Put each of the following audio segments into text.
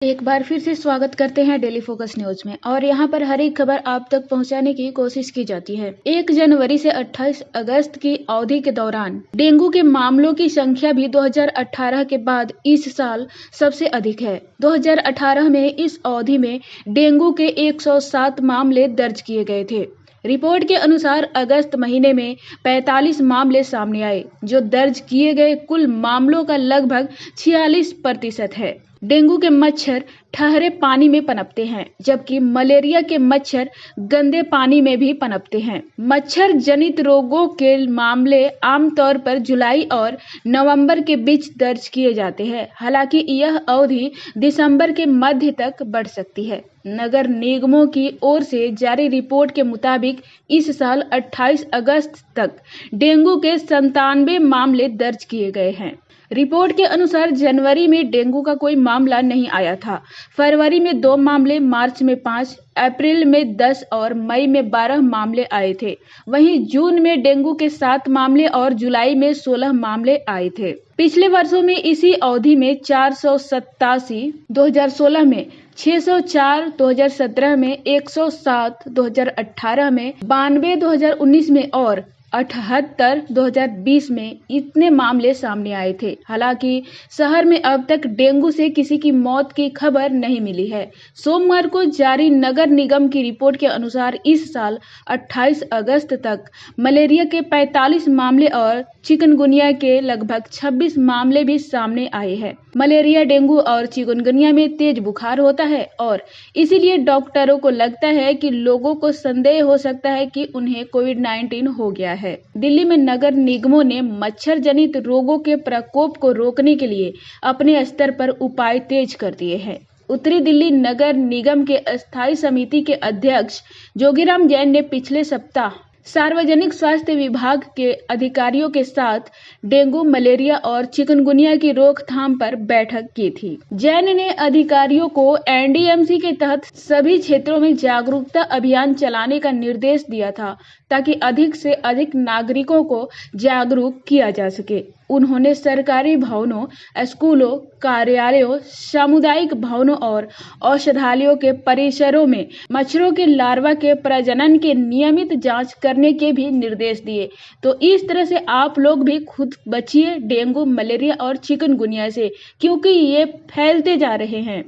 एक बार फिर से स्वागत करते हैं डेली फोकस न्यूज में। और यहाँ पर हर एक खबर आप तक पहुँचाने की कोशिश की जाती है। 1 जनवरी से 28 अगस्त की अवधि के दौरान डेंगू के मामलों की संख्या भी 2018 के बाद इस साल सबसे अधिक है। 2018 में इस अवधि में डेंगू के 107 मामले दर्ज किए गए थे। रिपोर्ट के अनुसार अगस्त महीने में 45 मामले सामने आए, जो दर्ज किए गए कुल मामलों का लगभग 46% है। डेंगू के मच्छर ठहरे पानी में पनपते हैं, जबकि मलेरिया के मच्छर गंदे पानी में भी पनपते हैं। मच्छर जनित रोगों के मामले आमतौर पर जुलाई और नवंबर के बीच दर्ज किए जाते हैं। हालांकि यह अवधि दिसंबर के मध्य तक बढ़ सकती है। नगर निगमों की ओर से जारी रिपोर्ट के मुताबिक इस साल 28 अगस्त तक डेंगू के 97 मामले दर्ज किए गए हैं। रिपोर्ट के अनुसार जनवरी में डेंगू का कोई मामला नहीं आया था। फरवरी में 2 मामले, मार्च में 5, अप्रैल में 10 और मई में 12 मामले आए थे। वहीं जून में डेंगू के 7 मामले और जुलाई में 16 मामले आए थे। पिछले वर्षों में इसी अवधि में 487, 2016 में 604, 2017 में 107, 2018 में 92, 2019 में और 78, 2020 में इतने मामले सामने आए थे। हालांकि शहर में अब तक डेंगू से किसी की मौत की खबर नहीं मिली है। सोमवार को जारी नगर निगम की रिपोर्ट के अनुसार इस साल 28 अगस्त तक मलेरिया के 45 मामले और चिकनगुनिया के लगभग 26 मामले भी सामने आए हैं। मलेरिया, डेंगू और चिकनगुनिया में तेज बुखार होता है और इसीलिए डॉक्टरों को लगता है कि लोगों को संदेह हो सकता है कि उन्हें कोविड-19 हो गया है। दिल्ली में नगर निगमों ने मच्छर जनित रोगों के प्रकोप को रोकने के लिए अपने स्तर पर उपाय तेज कर दिए हैं। उत्तरी दिल्ली नगर निगम के अस्थायी समिति के अध्यक्ष जोगीराम जैन ने पिछले सप्ताह सार्वजनिक स्वास्थ्य विभाग के अधिकारियों के साथ डेंगू, मलेरिया और चिकनगुनिया की रोकथाम पर बैठक की थी। जैन ने अधिकारियों को एनडीएमसी के तहत सभी क्षेत्रों में जागरूकता अभियान चलाने का निर्देश दिया था, ताकि अधिक से अधिक नागरिकों को जागरूक किया जा सके। उन्होंने सरकारी भवनों, स्कूलों, कार्यालयों, सामुदायिक भवनों और औषधालयों के परिसरों में मच्छरों के लार्वा के प्रजनन के नियमित जांच करने के भी निर्देश दिए। तो इस तरह से आप लोग भी खुद बचिए डेंगू, मलेरिया और चिकनगुनिया से, क्योंकि ये फैलते जा रहे हैं।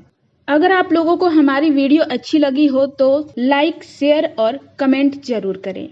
अगर आप लोगों को हमारी वीडियो अच्छी लगी हो तो लाइक, शेयर और कमेंट जरूर करें।